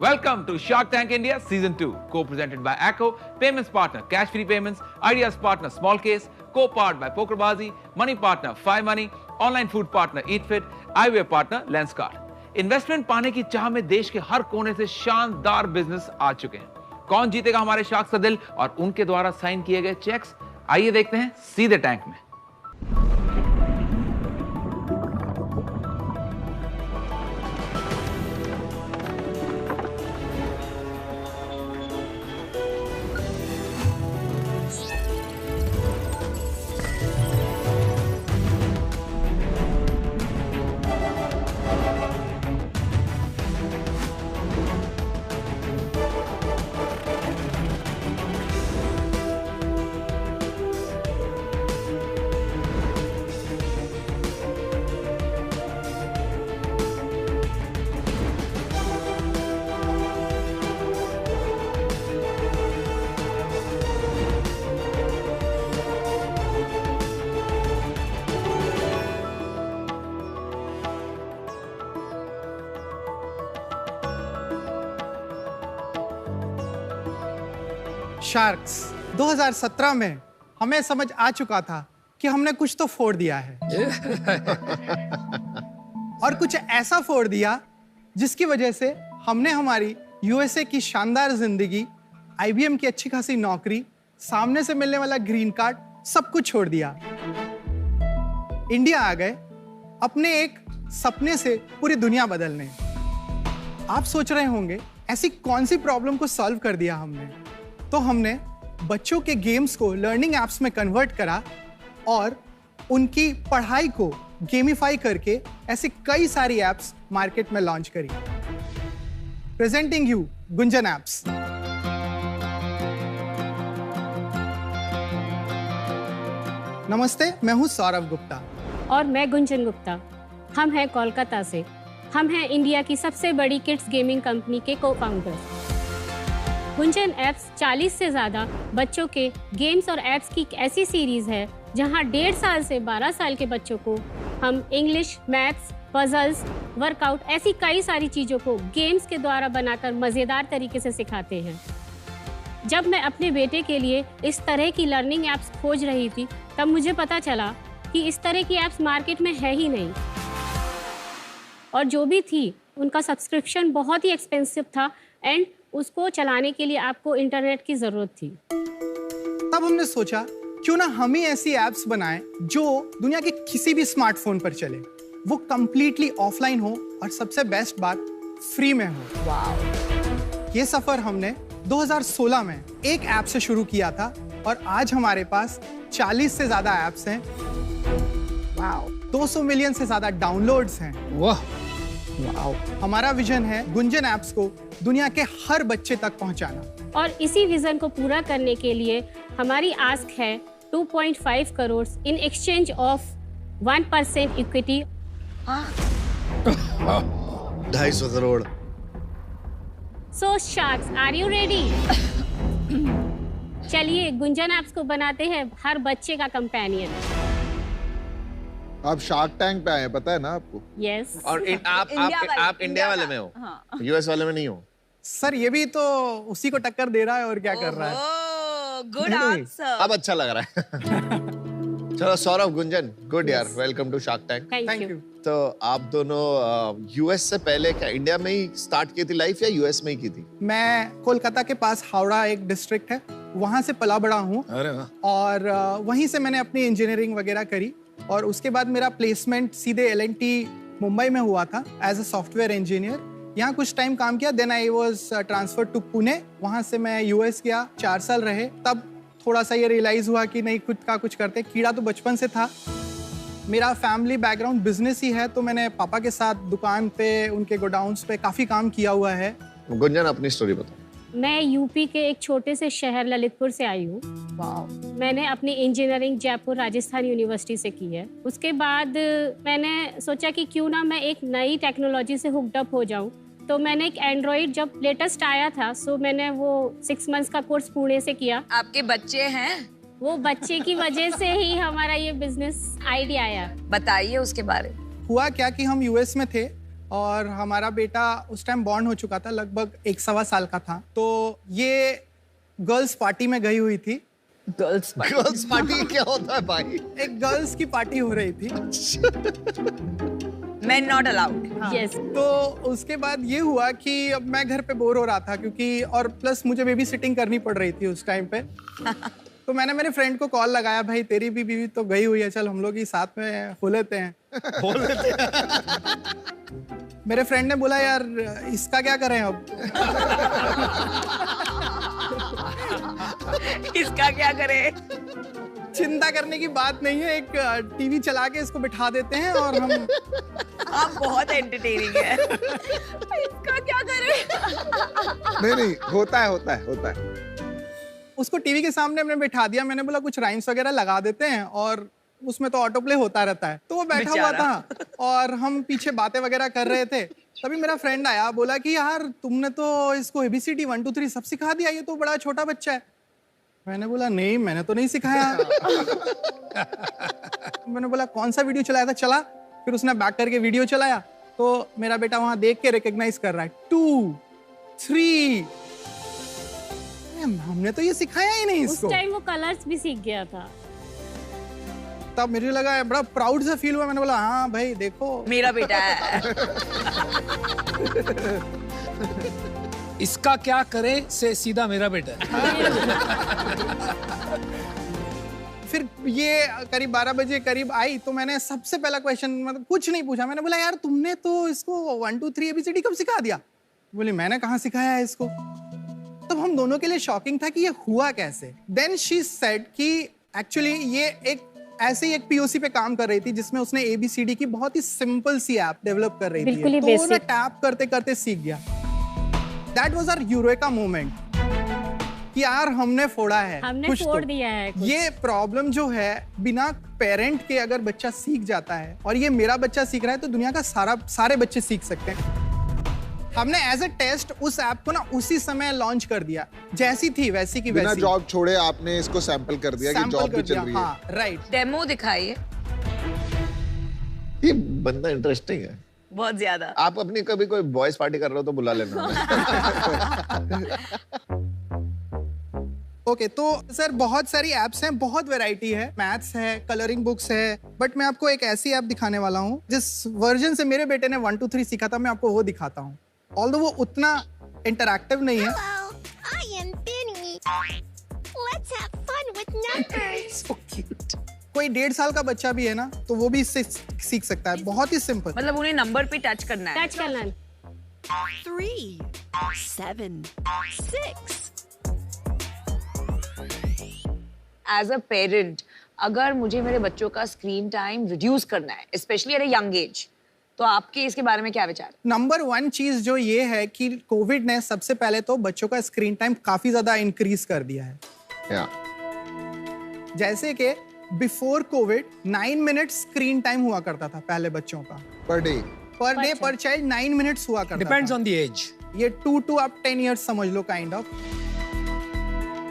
Welcome to Shark Tank India Season 2, co-presented by Acko, payments partner Cash Free Payments, ideas partner Small Case, co-powered by Pokerbazi, money partner 5 Money, online food partner EatFit, eyewear partner Lenskart. Investment पाने की चाह में देश के हर कोने से शानदार business आ चुके हैं। कौन जीतेगा हमारे शार्क्स का दिल और उनके द्वारा साइन किए गए चेक्स? आइए देखते हैं सीधे टैंक में। शार्क्स 2017 में हमें समझ आ चुका था कि हमने कुछ तो फोड़ दिया है और कुछ ऐसा फोड़ दिया जिसकी वजह से हमने हमारी यूएसए की शानदार जिंदगी, आईबीएम की अच्छी खासी नौकरी, सामने से मिलने वाला ग्रीन कार्ड, सब कुछ छोड़ दिया। इंडिया आ गए अपने एक सपने से पूरी दुनिया बदलने। आप सोच रहे होंगे ऐसी कौन सी प्रॉब्लम को सॉल्व कर दिया हमने? तो हमने बच्चों के गेम्स को लर्निंग एप्स में कन्वर्ट करा और उनकी पढ़ाई को गेमिफाई करके ऐसी कई सारी एप्स मार्केट में लॉन्च करी। Presenting you Gunjan apps. नमस्ते, मैं हूं सौरभ गुप्ता और मैं गुंजन गुप्ता। हम हैं कोलकाता से। हम हैं इंडिया की सबसे बड़ी किड्स गेमिंग कंपनी के को-फाउंडर्स। गुंजन एप्स 40 से ज़्यादा बच्चों के गेम्स और एप्स की एक ऐसी सीरीज़ है जहां 1.5 साल से 12 साल के बच्चों को हम इंग्लिश, मैथ्स, पजल्स, वर्कआउट, ऐसी कई सारी चीज़ों को गेम्स के द्वारा बनाकर मज़ेदार तरीके से सिखाते हैं। जब मैं अपने बेटे के लिए इस तरह की लर्निंग एप्स खोज रही थी तब मुझे पता चला कि इस तरह की एप्स मार्केट में है ही नहीं, और जो भी थी उनका सब्सक्रिप्शन बहुत ही एक्सपेंसिव था एंड उसको चलाने के लिए आपको इंटरनेट की जरूरत थी। तब हमने सोचा क्यों ना हम ही ऐसी एप्स बनाएं जो दुनिया के किसी भी स्मार्टफोन पर चले, वो कंप्लीटली ऑफलाइन हो और सबसे बेस्ट बात फ्री में हो। वाव! ये सफर हमने 2016 में एक ऐप से शुरू किया था और आज हमारे पास 40 से ज्यादा ऐप्स हैं। वाव! 200 मिलियन से ज्यादा डाउनलोड्स हैं। वाह! वाव! हमारा विजन है गुंजन एप्स को दुनिया के हर बच्चे तक पहुंचाना। और इसी विजन को पूरा करने के लिए हमारी आस्क है 2.5 crore in exchange of 1% equity. 250 crore. So sharks, are you ready? चलिए गुंजन एप्स को बनाते हैं हर बच्चे का कंपेनियन। आप शार्क टैंक पे आए हैं, पता है ना आपको? यस। और आप इंडिया वाले में हो, यूएस वाले में नहीं हो। सर ये भी तो उसी को टक्कर दे रहा है और क्या कर रहा है। Good answer. अब अच्छा लग रहा है। चलो सौरभ, गुंजन, गुड यार, welcome to Shark Tank. Thank you. तो आप दोनों यूएस से पहले क्या इंडिया में ही स्टार्ट की थी लाइफ या यूएस में ही की थी? मैं कोलकाता के पास हावड़ा एक डिस्ट्रिक्ट है, वहां से पला बड़ा हूँ और वहीं से मैंने अपनी इंजीनियरिंग वगैरह करी और उसके बाद मेरा प्लेसमेंट सीधे L&T मुंबई में हुआ था एज अ सॉफ्टवेयर इंजीनियर। यहाँ कुछ टाइम काम किया, then I was transfer to Pune. वहाँ से मैं यूएस गया, 4 साल रहे। तब थोड़ा सा ये रियलाइज हुआ कि नहीं, खुद का कुछ करते। कीड़ा तो बचपन से था। मेरा फैमिली बैकग्राउंड बिजनेस ही है, तो मैंने पापा के साथ दुकान पे, उनके गोडाउन्स पे काफी काम किया हुआ है। गुंजन, अपनी स्टोरी बताओ। मैं यूपी के एक छोटे से शहर ललितपुर से आई हूँ। मैंने अपनी इंजीनियरिंग जयपुर राजस्थान यूनिवर्सिटी से की है। उसके बाद मैंने सोचा कि क्यों ना मैं एक नई टेक्नोलॉजी से हुक्ड अप हो जाऊँ। तो मैंने एक एंड्रॉइड जब लेटेस्ट आया था, सो मैंने वो 6 मंथ्स का कोर्स पुणे से किया। आपके बच्चे हैं? वो बच्चे की वजह से ही हमारा ये बिजनेस आइडिया आया। बताइए उसके बारे में। हुआ क्या कि हम यूएस में थे और हमारा बेटा उस टाइम बॉर्न हो चुका था, लगभग 1.25 साल का था। तो ये गर्ल्स पार्टी में गई हुई थी। गर्ल्स पार्टी क्या होता है भाई? एक गर्ल्स की पार्टी हो रही थी। Men not allowed. यस तो उसके बाद ये हुआ कि अब मैं घर पे बोर हो रहा था, क्योंकि और प्लस मुझे बेबी सिटिंग करनी पड़ रही थी उस टाइम पे। तो मैंने मेरे फ्रेंड को कॉल लगाया, भाई तेरी भी बीवी तो गई हुई है, चल हम लोग ही साथ में हो लेते हैं। मेरे फ्रेंड ने बोला यार इसका क्या करें अब? इसका क्या करे? चिंता करने की बात नहीं है, एक टीवी चला के इसको बिठा देते हैं और हम आप बहुत एंटरटेनिंग है। इसका क्या करे? नहीं होता है। उसको टीवी के सामने हमने बिठा दिया। मैंने बोला कुछ राइम्स वगैरह लगा देते हैं और उसमें तो ऑटो प्ले होता रहता है। तो वो बैठा हुआ था और हम पीछे बातें वगैरह कर रहे थे। तभी मेरा फ्रेंड आया, बोला कि यार तुमने तो इसको ABCD 1 2 3 सब सिखा दिया, ये तो बड़ा छोटा बच्चा है। मैंने बोला नहीं, मैंने तो नहीं सिखाया। मैंने बोला कौन सा वीडियो चलाया था? चला। फिर उसने बैक करके वीडियो चलाया तो मेरा बेटा वहां देख के रिकॉग्नाइज कर रहा है 2 3। हमने तो ये सिखाया ही नहीं उस इसको। टाइम वो कलर्स भी सीख गया था। तब मुझे लगा बड़ा प्राउड सा फील हुआ। मैंने बोला हाँ भाई देखो मेरा बेटा है। इसका क्या करे से सीधा मेरा बेटा है। फिर ये करीब 12 बजे करीब आई तो मैंने सबसे पहला क्वेश्चन, मतलब कुछ नहीं पूछा, मैंने बोला यार तुमने तो इसको 1 2 3 ABCD कब सिखा दिया? बोली मैंने कहाँ सिखाया है इसको। तब हम दोनों के लिए शॉकिंग था कि ये हुआ कैसे। देन शी सेड कि एक्चुअली ये एक ऐसे ही एक POC पे काम कर रही थी जिसमें उसने ABCD की बहुत ही सिंपल सी ऐप डेवलप कर रही बिल्कुल थी। ही तो वो ना basic। टैप करते करते सीख गया। That was our eureka moment कि यार हमने फोड़ा है, हमने कुछ फोड़ तो। दिया है कुछ। ये प्रॉब्लम जो है बिना पेरेंट के अगर बच्चा सीख जाता है, और ये मेरा बच्चा सीख रहा है तो दुनिया का सारे बच्चे सीख सकते हैं। हमने एज अ टेस्ट उस ऐप को ना उसी समय लॉन्च कर दिया, जैसी थी वैसी की बिना वैसी। जॉब छोड़े आपने इसको सैंपल कर दिया कि जॉब भी चल रही है। हाँ राइट। डेमो दिखाइए। ये बंदा इंटरेस्टिंग है बहुत ज्यादा। आप अपनी कभी कोई बॉयज पार्टी कर रहे हो तो बुला लेना। ओके तो सर बहुत सारी एप्स हैं, बहुत वैरायटी है, मैथ्स है, कलरिंग बुक्स है, बट मैं आपको एक ऐसी ऐप दिखाने वाला हूँ जिस वर्जन से मेरे बेटे ने 1 2 3 सीखा था, मैं आपको वो दिखाता हूँ। ऑल्दो वो उतना इंटरैक्टिव नहीं है। Hello, I am Benny. Let's have fun with numbers. So cute. कोई 1.5 साल का बच्चा भी है ना तो वो भी इससे सीख सकता है, बहुत ही सिंपल। मतलब उन्हें नंबर पे टच करना है। टच करना। 3, 7, 6. एज अ पेरेंट अगर मुझे मेरे बच्चों का स्क्रीन टाइम रिड्यूस करना है, specially at a young age, तो आपके इसके बारे में क्या विचार? नंबर 1 चीज जो ये है कि कोविड ने सबसे पहले तो बच्चों का स्क्रीन टाइम काफी ज्यादा इंक्रीज कर दिया है। जैसे कि before Covid 9 minute screen time हुआ करता था पहले बच्चों का, पर डे पर चाइल्ड 9 मिनट्स हुआ करता डिपेंड्स था। On the age. ये 2 to up 10 years समझ लो काइंड ऑफ।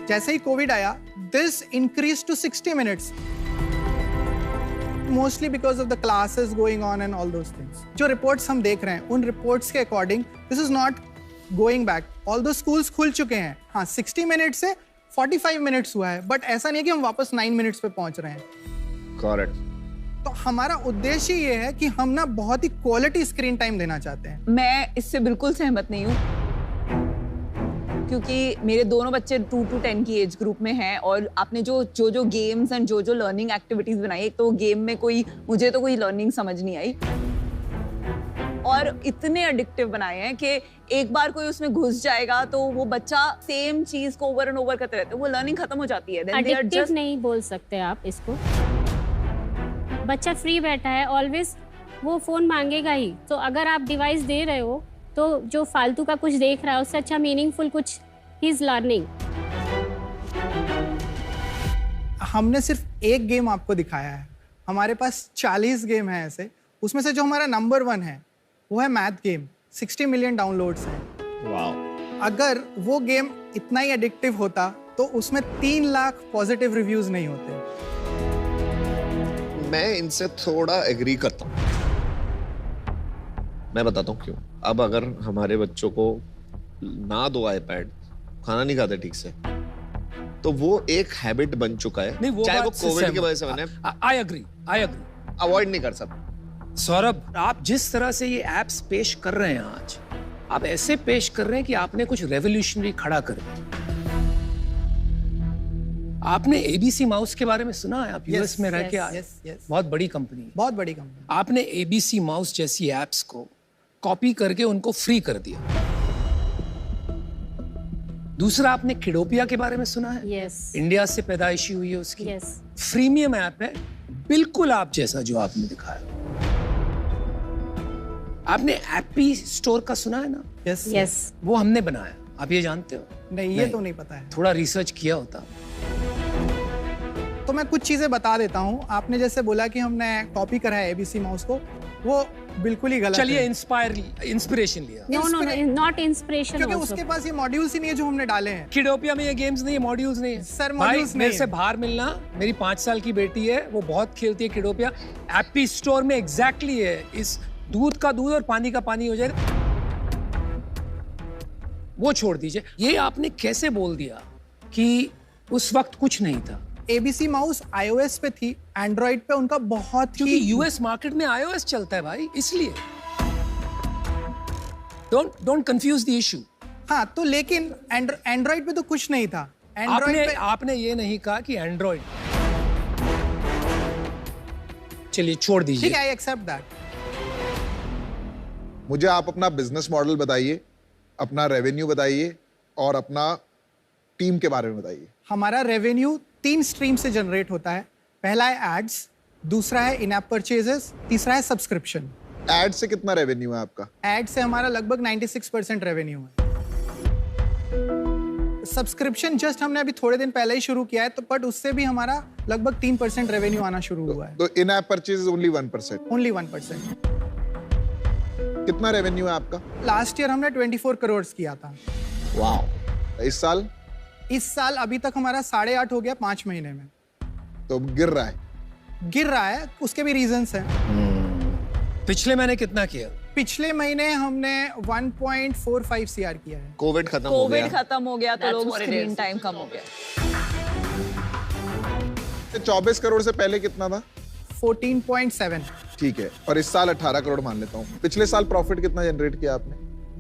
जैसे ही कोविड आया this increase to 60 minutes, mostly because of the classes going on and all those things. जो रिपोर्ट्स हम देख रहे हैं उन रिपोर्ट्स के according this is not going back. Although schools खुल चुके हैं, हाँ 60 मिनट से 45 मिनट्स हुआ है, बट ऐसा नहीं कि हम वापस 9 मिनट्स पे पहुंच रहे हैं। करेक्ट। तो हमारा उद्देश्य ये है कि हम ना बहुत ही क्वालिटी स्क्रीन टाइम देना चाहते हैं। मैं इससे बिल्कुल सहमत नहीं हूँ, क्योंकि मेरे दोनों बच्चे 2 to 10 की एज ग्रुप में हैं और आपने जो गेम्स एंड जो लर्निंग एक्टिविटीज बनाई, एक तो गेम में मुझे तो कोई लर्निंग समझ नहीं आई, और इतने एडिक्टिव बनाए हैं कि एक बार कोई उसमें घुस जाएगा तो वो बच्चा सेम चीज को ओवर एंड ओवर करते रहते हैं, वो लर्निंग खत्म हो जाती है। एडिक्टिव नहीं बोल सकते आप इसको। बच्चा फ्री बैठा है, ऑलवेज वो फोन मांगेगा ही। तो अगर आप डिवाइस दे रहे हो तो जो फालतू का कुछ देख रहा है उससे अच्छा मीनिंगफुल कुछ ही इज लर्निंग। हमने सिर्फ एक गेम आपको दिखाया है, हमारे पास 40 गेम है ऐसे। उसमें से जो हमारा नंबर 1 है वो है मैथ गेम, 60 मिलियन डाउनलोड्स हैं। वाओ। अगर वो गेम इतना ही एडिक्टिव होता तो उसमें 3 लाख पॉजिटिव रिव्यूज नहीं होते। मैं इनसे थोड़ा एग्री करता हूँ। मैं बताता हूँ क्यों। अब अगर हमारे बच्चों को ना दो आईपैड, खाना नहीं खाते ठीक से, तो वो एक हैबिट बन चुका है। नहीं, वो चाहे वो बात से कोविड की वजह से बने, आई एग्री अवॉइड नहीं कर सकते। सौरभ, आप जिस तरह से ये एप्स पेश कर रहे हैं आज, आप ऐसे पेश कर रहे हैं कि आपने कुछ रेवोल्यूशनरी खड़ा कर दिया। आपने एबीसी माउस के बारे में सुना है? आप यूएस में रह के आए, बहुत बड़ी कंपनी, बहुत बड़ी कंपनी। आपने एबीसी माउस जैसी एप्स को कॉपी करके उनको फ्री कर दिया। दूसरा, आपने किडोपिया के बारे में सुना है? यस इंडिया से पैदाइशी हुई है उसकी, यस फ्रीमियम ऐप है, बिल्कुल आप जैसा जो आपने दिखाया। आपने एप्पी स्टोर का सुना है ना? यस यस वो हमने बनाया, आप ये जानते हो? नहीं, ये तो नहीं पता है। थोड़ा रिसर्च किया होता। तो मैं कुछ चीजें बता देता हूँ। आपने जैसे बोला कि हमने कॉपी करा है एबीसी माउस को, वो बिल्कुल ही गलत चलिए है। इंस्पिरेशन लिया। नो नो नॉट इंस्पिरेशन क्योंकि उसके पास ये मॉड्यूल्स ही नहीं है जो हमने डाले हैं। किडोपिया में ये गेम्स नहीं है, मॉड्यूल्स नहीं है। सर, भाई मॉड्यूल्स मेरे नहीं से है। बाहर मिलना, मेरी 5 साल की बेटी है, वो बहुत खेलती है किडोपिया। एप्पी स्टोर में एग्जैक्टली है, इस दूध का दूध और पानी का पानी हो जाएगा। वो छोड़ दीजिए, ये आपने कैसे बोल दिया कि उस वक्त कुछ नहीं था? एबीसी माउस आईओएस पे थी, एंड्रॉइड पे उनका बहुत क्योंकि ही यूएस मार्केट में आईओएस चलता है भाई, इसलिए। Don't confuse the issue. हाँ, तो लेकिन एंड्रॉइड पे तो कुछ नहीं था। आपने ये नहीं कहा कि एंड्रॉइड। चलिए छोड़ दीजिए। ठीक है, आई एक्सेप्ट दैट। मुझे आप अपना बिजनेस मॉडल बताइए, अपना रेवेन्यू बताइए और अपना टीम के बारे में बताइए। हमारा रेवेन्यू 3 स्ट्रीम से जनरेट होता है। पहला है एड्स, दूसरा है इन ऐप परचेजेस, तीसरा है सब्सक्रिप्शन। एड से कितना रेवेन्यू है आपका? एड से हमारा लगभग 96% रेवेन्यू है। सब्सक्रिप्शन जस्ट हमने अभी थोड़े दिन पहले ही शुरू किया है, तो बट उससे भी हमारा लगभग 3% रेवेन्यू आना शुरू हुआ है। तो इन ऐप परचेज ओनली 1%। ओनली 1%। कितना रेवेन्यू है आपका? लास्ट ईयर हमने 24 करोड़ किया था। वाह। इस साल? इस साल अभी तक हमारा 8.5 हो गया 5 महीने में। तो गिर रहा है? गिर रहा है, उसके भी रीजंस हैं। पिछले महीने कितना किया? पिछले महीने हमने 1.45 सीआर किया है। कोविड खत्म हो गया, कोविड खत्म हो गया तो लोग स्क्रीन टाइम कम हो गया। 24 करोड़ से पहले कितना था? 14.7। ठीक है, और इस साल 18 करोड़ मान लेता हूँ। पिछले साल प्रॉफिट कितना जनरेट किया आपने?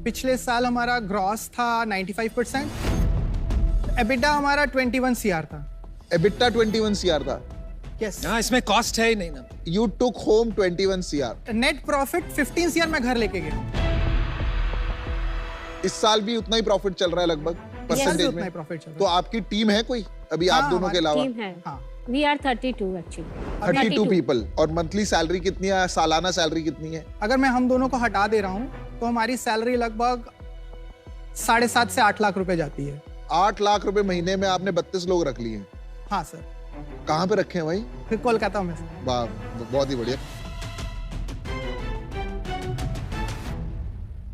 पिछले साल हमारा ग्रॉस था 95%। एबिटा हमारा 21 सीआर था। एबिटा 21 सीआर था? यस। हाँ, इसमें कॉस्ट है ही नहीं ना। You took home 21 CR. Net profit 15 CR मैं घर लेके गया। इस साल भी उतना ही प्रॉफिट चल रहा है लगभग परसेंटेज उतना ही में? प्रॉफिट चल रहा तो आपकी टीम है कोई अभी हाँ, आप दोनों के अलावा? टीम है। हाँ। We are 32 actually. 32 पीपल। और मंथली सैलरी कितनी है, सालाना सैलरी कितनी है? अगर मैं हम दोनों को हटा दे रहा हूँ तो हमारी सैलरी लगभग 7.5 से 8 लाख रुपए जाती है। 8 लाख रुपए महीने में आपने 32 लोग रख लिए हैं? हाँ सर। कहाँ पे रखे हैं भाई? फिर कोलकाता में। वाह, बहुत ही बढ़िया।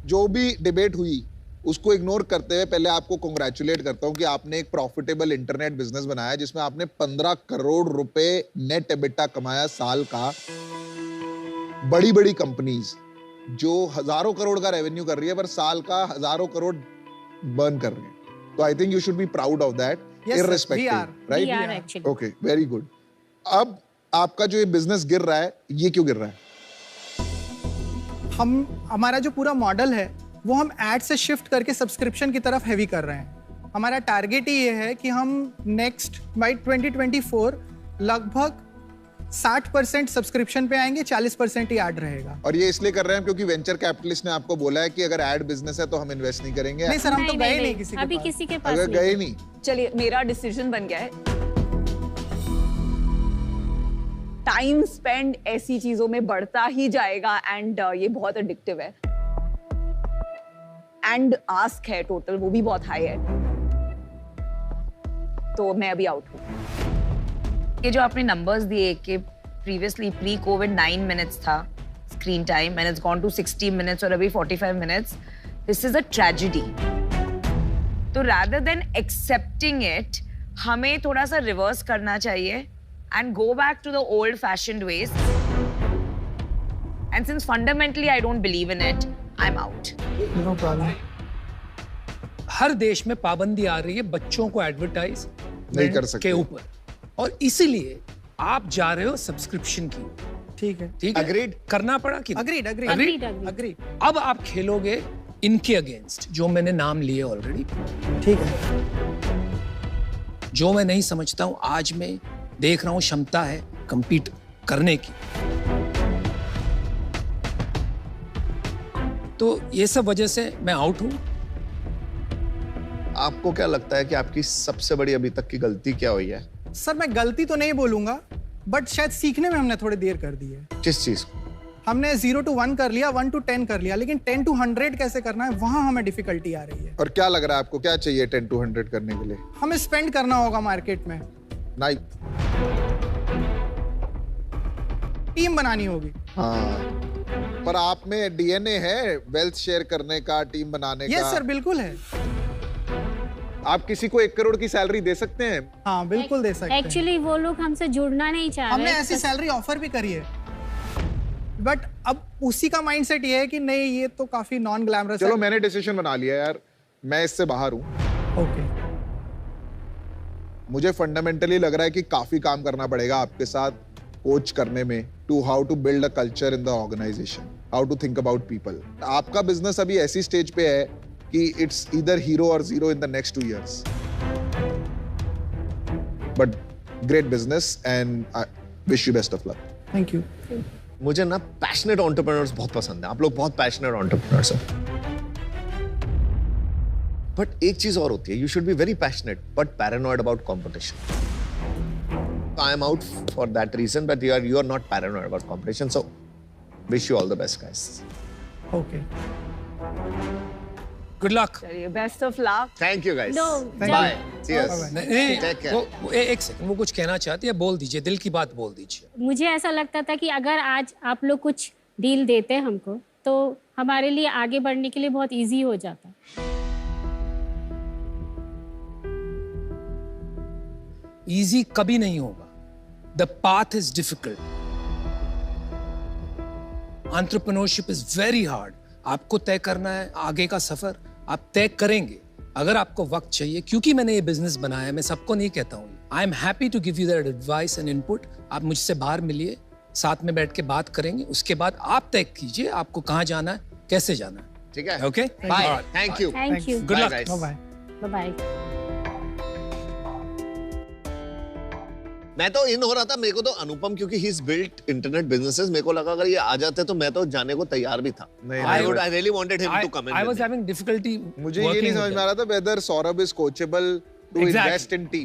जो भी डिबेट हुई उसको इग्नोर करते हुए पहले आपको कांग्रेचुलेट करता हूं कि आपने एक प्रॉफिटेबल इंटरनेट बिजनेस बनाया जिसमें आपने 15 करोड़ रुपए नेट एबिटा कमाया साल का। बड़ी बड़ी कंपनीज जो हजारों करोड़ का रेवेन्यू कर रही है पर साल का हजारों करोड़ बर्न कर रही है। तो I think you should be proud of that irrespective, right? We are actually. Okay, very good. अब आपका जो ये बिजनेस गिर रहा है, ये क्यों गिर रहा है? हमारा जो पूरा मॉडल है वो हम एड से शिफ्ट करके सब्सक्रिप्शन की तरफ हैवी कर रहे हैं। हमारा टारगेट ही ये है कि हम नेक्स्ट बाय 2024 लगभग 60% सब्सक्रिप्शन पे आएंगे, 40% ही ऐड रहेगा। और ये इसलिए कर रहे हैं क्योंकि वेंचर कैपिटलिस्ट ने आपको बोला है कि अगर ऐड बिजनेस है तो हम इन्वेस्ट नहीं करेंगे। नहीं सर, हम तो गए नहीं किसी के अभी पास। किसी के पास अगर गए नहीं चलिए, मेरा डिसीजन बन गया है। टाइम स्पेंड ऐसी चीजों में बढ़ता ही जाएगा एंड ये बहुत एडिक्टिव है एंड आस्क है टोटल वो भी बहुत हाई है, तो मैं अभी आउट हूँ। ये जो आपने नंबर्स दिए कि प्रीवियसली प्री कोविड 9 मिनट्स था screen time and it's gone to 60 minutes और अभी 45 minutes, this is a tragedy. तो rather than accepting it, हमें थोड़ा सा रिवर्स करना चाहिए and go back to the old fashioned ways And since fundamentally I don't believe in it, I'm out. No problem. हर देश में पाबंदी आ रही है बच्चों को एडवर्टाइज नहीं कर सकते। के ऊपर, और इसीलिए आप जा रहे हो सब्सक्रिप्शन की। ठीक है, ठीक है, Agreed? करना पड़ा कि agreed agreed Agreed, agreed. Agreed. अब आप खेलोगे इनके अगेंस्ट, जो मैंने नाम लिए ऑलरेडी, ठीक है, जो मैं नहीं समझता हूं। आज मैं देख रहा हूं क्षमता है compete करने की। तो ये सब वजह से मैं आउट हूं। आपको क्या लगता है कि आपकी सबसे बड़ी अभी तक की गलती क्या हुई है? सर मैं गलती तो नहीं बोलूंगा, बट शायद सीखने में हमने थोड़ी देर कर दी है। किस चीज को? हमने 0 to 1 कर लिया, 1 to 10 कर लिया, लेकिन 10 to 100 कैसे करना है, वहां हमें डिफिकल्टी आ रही है। और क्या लग रहा है आपको, क्या चाहिए 10 to 100 करने के लिए? हमें स्पेंड करना होगा मार्केट में, नहीं। टीम बनानी होगी। हाँ, पर आप में डीएनए है वेल्थ शेयर करने का, टीम बनाने का। यस सर, बिल्कुल है। आप किसी को 1 करोड़ की सैलरी दे सकते हैं? हाँ बिल्कुल दे सकते हैं। एक्चुअली वो लोग हमसे जुड़ना नहीं चाह हमने रहे। ऐसी सैलरी ऑफर भी करी है, बट अब उसी का माइंडसेट ये है कि नहीं, ये तो काफी नॉन ग्लैमरस है। चलो मैंने डिसीजन बना लिया यार, मैं इससे बाहर हूँ। ओके, मुझे फंडामेंटली लग रहा है कि काफी काम करना पड़ेगा आपके साथ कोच करने में, to how to build a culture in the organisation, how to think about people. आपका बिजनेस अभी ऐसी स्टेज पे है कि इट्स ईदर हीरो और zero in the next 2 years, but great business and I wish you best of luck. Thank you. मुझे ना passionate entrepreneurs बहुत पसंद है। आप लोग बहुत पैशनेट एंटरप्रेन्योर्स हैं। बट एक चीज और होती है, you should be very passionate but paranoid about competition. I am out for that reason, but you are not paranoid about competition. So, wish you all the best, guys. Okay, good luck. चलिए, best of luck. Thank you, guys. No, Bye. Cheers. नहीं, Take care. एक second, वो कुछ कहना चाहती है, बोल दीजिए, दिल की बात बोल दीजिए। मुझे ऐसा लगता था कि अगर आज आप लोग कुछ डील देते हमको, तो हमारे लिए आगे बढ़ने के लिए बहुत इजी हो जाता। इजी कभी नहीं होगा। The path is difficult. Entrepreneurship is very hard. आपको तय करना है आगे का सफर, आप तय करेंगे। अगर आपको वक्त चाहिए, क्योंकि मैंने ये बिजनेस बनाया, मैं सबको नहीं कहता हूँ, I am happy to give you that advice and input. आप मुझसे बाहर मिलिए, साथ में बैठ के बात करेंगे, उसके बाद आप तय कीजिए आपको कहाँ जाना है, कैसे जाना है। ठीक है? Okay, Bye. Thank you. Thank you, good Bye, luck. guys. Bye. Bye bye. मैं तो इन हो रहा था, मेरे को तो अनुपम, क्योंकि he is built internet businesses, मेरे को लगा अगर ये आ जाते तो मैं तो जाने को तैयार भी था। I really wanted him to come in. I was having difficulty मुझे ये नहीं working समझ with में आ रहा था whether Saurabh is coachable to Exactly. invest in team.